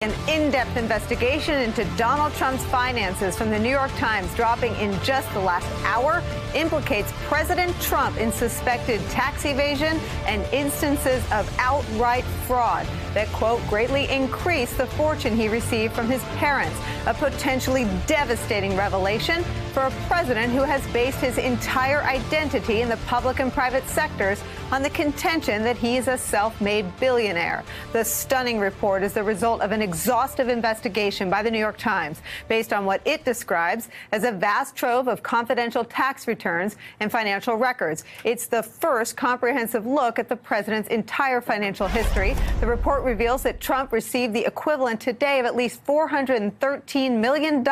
An in-depth investigation into Donald Trump's finances from the New York Times, dropping in just the last hour, implicates President Trump in suspected tax evasion and instances of outright fraud that, quote, greatly increased the fortune he received from his parents. A potentially devastating revelation for a president who has based his entire identity in the public and private sectors on the contention that he is a self-made billionaire. The stunning report is the result of an exhaustive investigation by the New York Times based on what it describes as a vast trove of confidential tax returns and financial records. It's the first comprehensive look at the president's entire financial history. The report reveals that Trump received the equivalent today of at least $413 million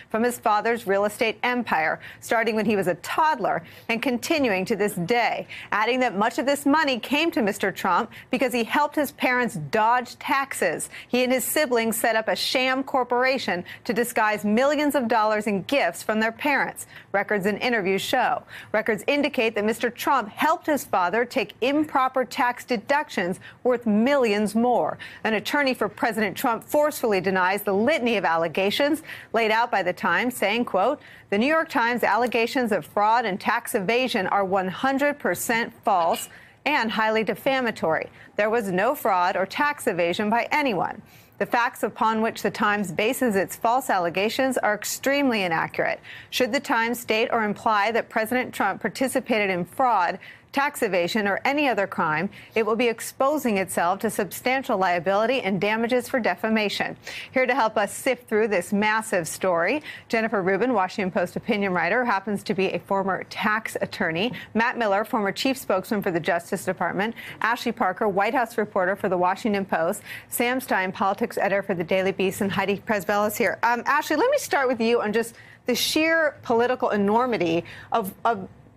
from his father's real estate empire, starting when he was a toddler and continuing to this day, adding that much of this money came to Mr. Trump because he helped his parents dodge taxes. He and his siblings set up a sham corporation to disguise millions of dollars in gifts from their parents. Records and interviews show. Records indicate that Mr. Trump helped his father take improper tax deductions worth millions more. An attorney for President Trump forcefully denies the litany of allegations laid out by the Times, saying, quote, "The New York Times allegations of fraud and tax evasion are 100% false and highly defamatory. There was no fraud or tax evasion by anyone. The facts upon which the Times bases its false allegations are extremely inaccurate. Should the Times state or imply that President Trump participated in fraud, tax evasion, or any other crime, it will be exposing itself to substantial liability and damages for defamation." Here to help us sift through this massive story, Jennifer Rubin, Washington Post opinion writer, who happens to be a former tax attorney, Matt Miller, former chief spokesman for the Justice Department, Ashley Parker, White House reporter for the Washington Post, Sam Stein, politics editor for the Daily Beast, and Heidi Presbell is here. Ashley, let me start with you on just the sheer political enormity of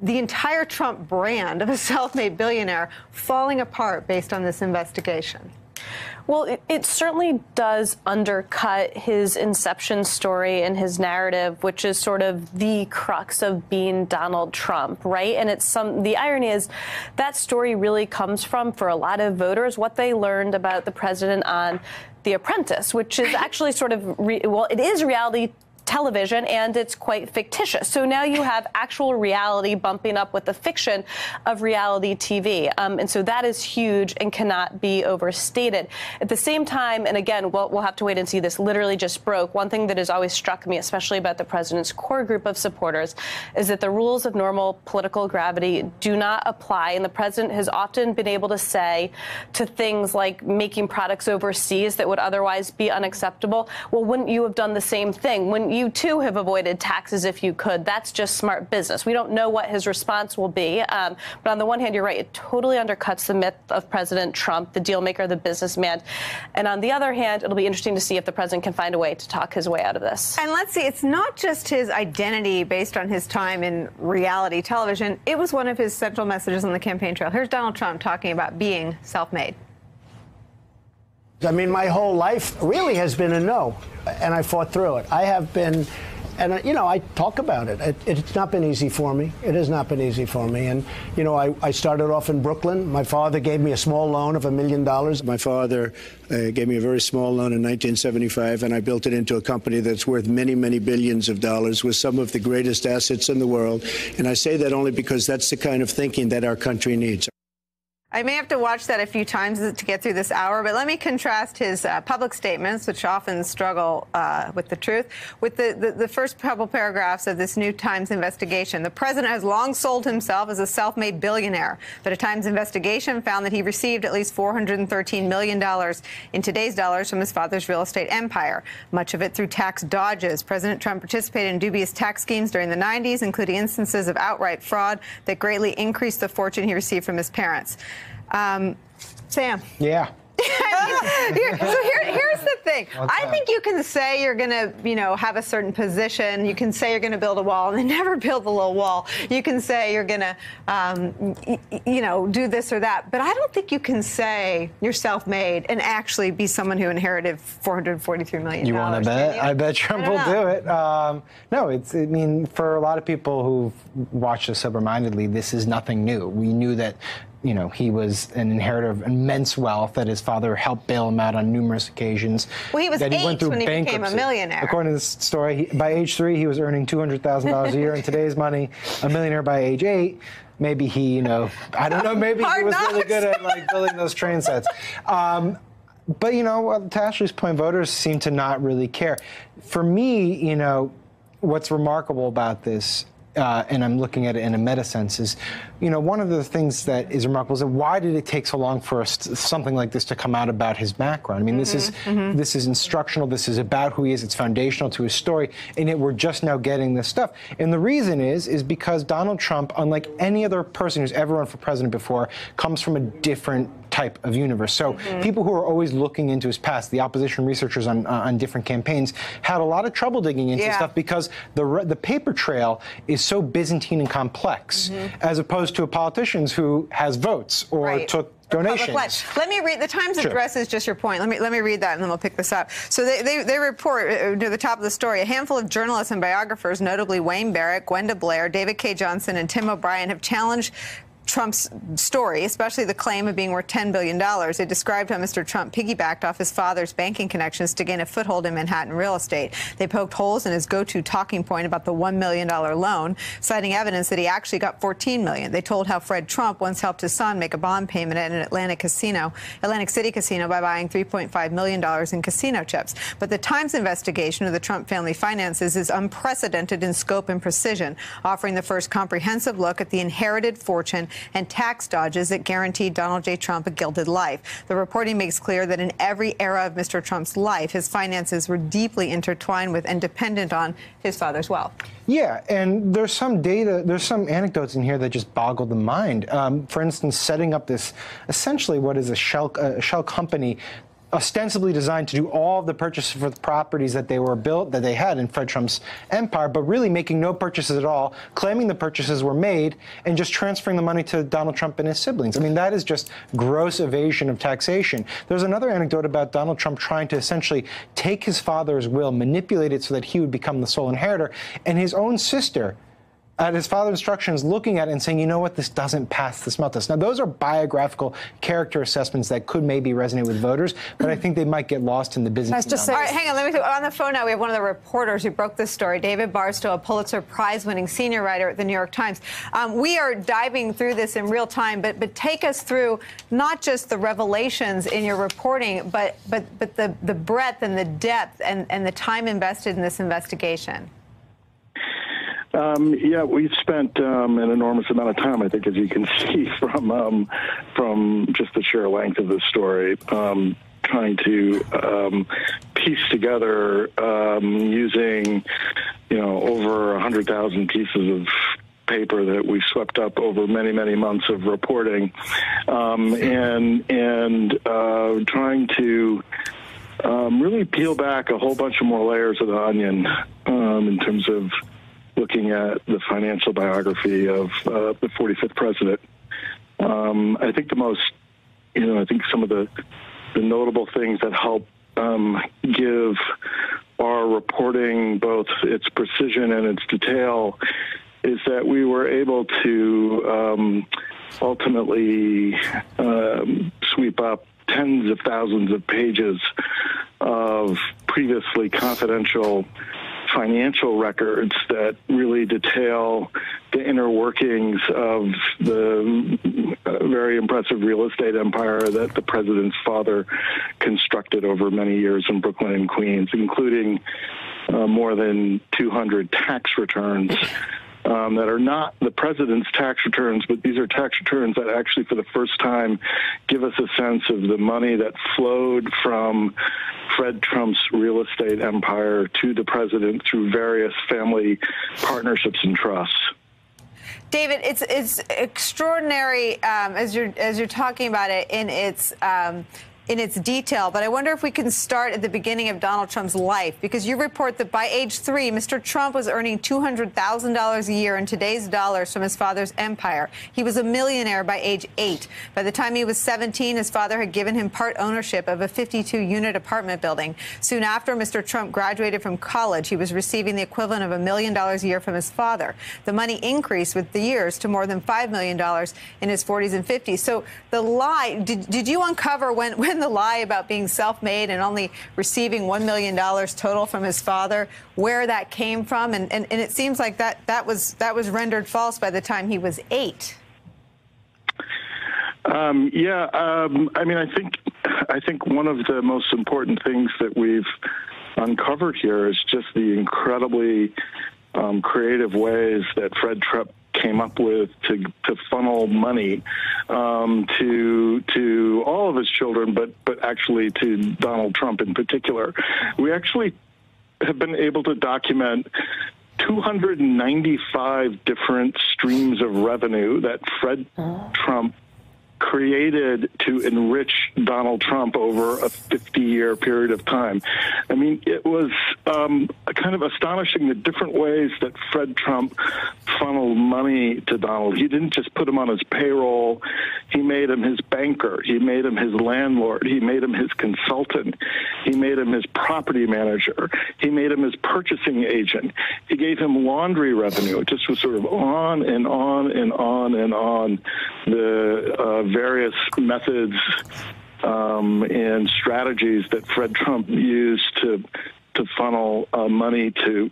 the entire Trump brand of a self-made billionaire falling apart based on this investigation. Well, it certainly does undercut his inception story and his narrative, which is sort of the crux of being Donald Trump, right? And the irony is that story really comes from, for a lot of voters, what they learned about the president on The Apprentice, which is actually sort of, it is reality television, and it's quite fictitious. So now you have actual reality bumping up with the fiction of reality TV. And so that is huge and cannot be overstated. At the same time, and again, we'll have to wait and see, this literally just broke. One thing that has always struck me, especially about the president's core group of supporters, is that the rules of normal political gravity do not apply. And the president has often been able to say to things like making products overseas that would otherwise be unacceptable, well, wouldn't you have done the same thing? Wouldn't you too have avoided taxes if you could? That's just smart business. We don't know what his response will be. But on the one hand, you're right, it totally undercuts the myth of President Trump, the deal maker, the businessman. And on the other hand, it'll be interesting to see if the president can find a way to talk his way out of this. And let's see, it's not just his identity based on his time in reality television. It was one of his central messages on the campaign trail. Here's Donald Trump talking about being self-made. I mean, my whole life really has been a no, and I fought through it. I have been, and, you know, I talk about it. It's not been easy for me. It has not been easy for me. And, you know, I started off in Brooklyn. My father gave me a small loan of $1 million. My father gave me a very small loan in 1975, and I built it into a company that's worth many, many billions of dollars with some of the greatest assets in the world. And I say that only because that's the kind of thinking that our country needs. I may have to watch that a few times to get through this hour, but let me contrast his public statements, which often struggle with the truth, with the first couple paragraphs of this New Times investigation. The president has long sold himself as a self-made billionaire, but a Times investigation found that he received at least $413 million in today's dollars from his father's real estate empire, much of it through tax dodges. President Trump participated in dubious tax schemes during the 90s, including instances of outright fraud that greatly increased the fortune he received from his parents. Sam. Yeah. Here's the thing. I think you can say you're going to, you know, have a certain position. You can say you're going to build a wall and then never build a little wall. You can say you're going to, you know, do this or that. But I don't think you can say you're self-made and actually be someone who inherited $443 million. You want to bet? I bet Trump will do it. No, I mean, for a lot of people who've watched this sober-mindedly, this is nothing new. We knew that you know, he was an inheritor of immense wealth, that his father helped bail him out on numerous occasions. Well, he was that 8 went through when he became a millionaire. According to this story, by age 3, he was earning $200,000 a year. In today's money, a millionaire by age 8. Maybe he, you know, I don't know, maybe he was really good at, like, building those train sets. But, you know, to Ashley's point, voters seem to not really care. For me, you know, what's remarkable about this, and I'm looking at it in a meta sense, is, you know, one of the things that is remarkable is that why did it take so long for something like this to come out about his background? I mean, this is instructional. This is about who he is. It's foundational to his story, and yet we're just now getting this stuff. And the reason is because Donald Trump, unlike any other person who's ever run for president before, comes from a different type of universe. So people who are always looking into his past, the opposition researchers on different campaigns, had a lot of trouble digging into stuff because the paper trail is so Byzantine and complex, as opposed to a politician who has votes or took donations. Let me read. The Times addresses just your point. Let me read that, and then we'll pick this up. So they report to the top of the story, a handful of journalists and biographers, notably Wayne Barrett, Gwenda Blair, David K. Johnson, and Tim O'Brien, have challenged Trump's story, especially the claim of being worth $10 billion. They described how Mr. Trump piggybacked off his father's banking connections to gain a foothold in Manhattan real estate. They poked holes in his go-to talking point about the $1 million loan, citing evidence that he actually got $14 million. They told how Fred Trump once helped his son make a bond payment at an Atlantic City casino by buying $3.5 million in casino chips. But the Times investigation of the Trump family finances is unprecedented in scope and precision, offering the first comprehensive look at the inherited fortune and tax dodges that guaranteed Donald J. Trump a gilded life. The reporting makes clear that in every era of Mr. Trump's life, his finances were deeply intertwined with and dependent on his father's wealth. Yeah, and there's some data, there's some anecdotes in here that just boggle the mind. For instance, setting up this, essentially what is a shell company, ostensibly designed to do all of the purchases for the properties that they had in Fred Trump's empire, but really making no purchases at all, claiming the purchases were made, and just transferring the money to Donald Trump and his siblings. I mean, that is just gross evasion of taxation. There's another anecdote about Donald Trump trying to essentially take his father's will, manipulate it so that he would become the sole inheritor, and his own sister, at his father's instructions, looking at it and saying, you know what, this doesn't pass the smell test. Now, those are biographical character assessments that could maybe resonate with voters, but I think they might get lost in the business. All right, hang on. On the phone now, we have one of the reporters who broke this story, David Barstow, a Pulitzer Prize-winning senior writer at the New York Times. We are diving through this in real time, but take us through not just the revelations in your reporting, but the breadth and the depth and the time invested in this investigation. Yeah, we've spent an enormous amount of time, I think, as you can see from just the sheer length of the story, trying to piece together using, you know, over 100,000 pieces of paper that we swept up over many, many months of reporting, and trying to really peel back a whole bunch of more layers of the onion in terms of looking at the financial biography of the 45th president. I think I think some of the notable things that help give our reporting both its precision and its detail is that we were able to ultimately sweep up tens of thousands of pages of previously confidential financial records that really detail the inner workings of the very impressive real estate empire that the president's father constructed over many years in Brooklyn and Queens, including more than 200 tax returns that are not the president's tax returns, but these are tax returns that actually for the first time give us a sense of the money that flowed from Fred Trump's real estate empire to the president through various family partnerships and trusts. David, it's extraordinary as you're talking about it in its in its detail, but I wonder if we can start at the beginning of Donald Trump's life, because you report that by age 3, Mr. Trump was earning $200,000 a year in today's dollars from his father's empire. He was a millionaire by age 8. By the time he was 17, his father had given him part ownership of a 52-unit apartment building. Soon after Mr. Trump graduated from college, he was receiving the equivalent of $1 million a year from his father. The money increased with the years to more than $5 million in his 40s and 50s. So the lie, did you uncover when the lie about being self-made and only receiving $1 million total from his father, where that came from? And it seems like that was rendered false by the time he was 8. I mean, I think one of the most important things that we've uncovered here is just the incredibly creative ways that Fred Trump came up with to funnel money to all of his children, but actually to Donald Trump in particular. We actually have been able to document 295 different streams of revenue that Fred Trump created to enrich Donald Trump over a 50-year period of time. I mean, it was kind of astonishing the different ways that Fred Trump funneled money to Donald. He didn't just put him on his payroll. He made him his banker. He made him his landlord. He made him his consultant. He made him his property manager. He made him his purchasing agent. He gave him laundry revenue. It just was sort of on and on and on and on. The various methods and strategies that Fred Trump used to funnel money to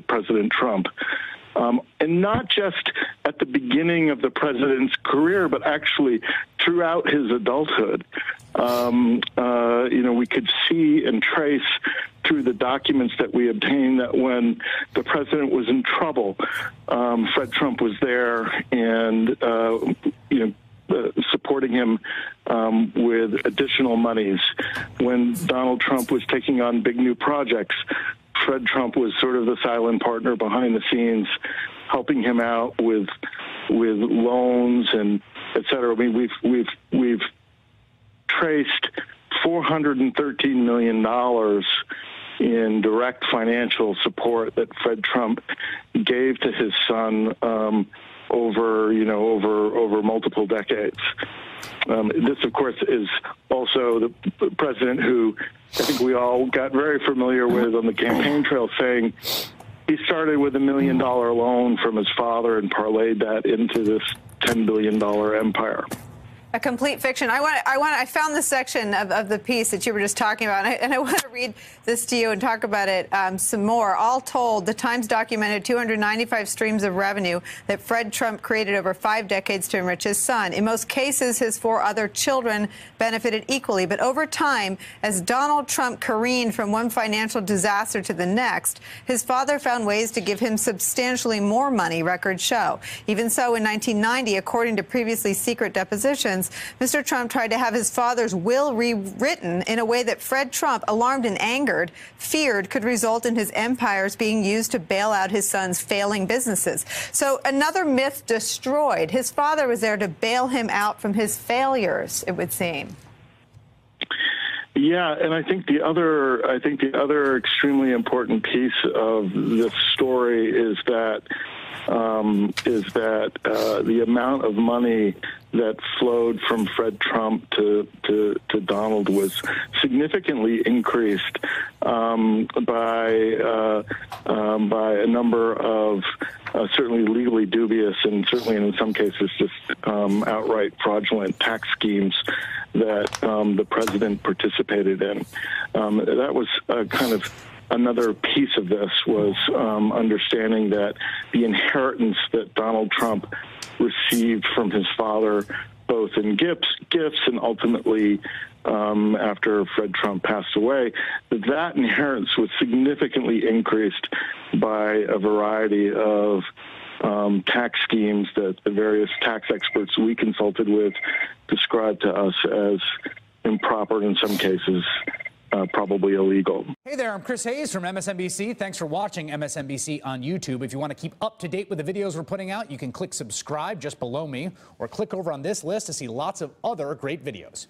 President Trump. And not just at the beginning of the president's career, but actually throughout his adulthood. We could see and trace through the documents that we obtained that when the president was in trouble, Fred Trump was there and, supporting him with additional monies. When Donald Trump was taking on big new projects, Fred Trump was sort of the silent partner behind the scenes, helping him out with loans and et cetera. I mean, we've traced $413 million in direct financial support that Fred Trump gave to his son over multiple decades. This, of course, is also the president who I think we all got very familiar with on the campaign trail, saying he started with $1 million loan from his father and parlayed that into this $10 billion empire. A complete fiction. I found this section of the piece that you were just talking about, and I want to read this to you and talk about it some more. All told, the Times documented 295 streams of revenue that Fred Trump created over 5 decades to enrich his son. In most cases, his 4 other children benefited equally. But over time, as Donald Trump careened from one financial disaster to the next, his father found ways to give him substantially more money, records show. Even so, in 1990, according to previously secret depositions, Mr. Trump tried to have his father's will rewritten in a way that Fred Trump, alarmed and angered, feared could result in his empires being used to bail out his son's failing businesses. So another myth destroyed. His father was there to bail him out from his failures, it would seem. Yeah, and I think the other extremely important piece of this story is that the amount of money that flowed from Fred Trump to Donald was significantly increased by a number of certainly legally dubious and certainly in some cases just outright fraudulent tax schemes that the president participated in. That was kind of another piece of this was understanding that the inheritance that Donald Trump received from his father, both in gifts and ultimately after Fred Trump passed away, that inheritance was significantly increased by a variety of tax schemes that the various tax experts we consulted with described to us as improper, in some cases probably illegal. Hey there, I'm Chris Hayes from MSNBC. Thanks for watching MSNBC on YouTube. If you want to keep up to date with the videos we're putting out, you can click subscribe just below me or click over on this list to see lots of other great videos.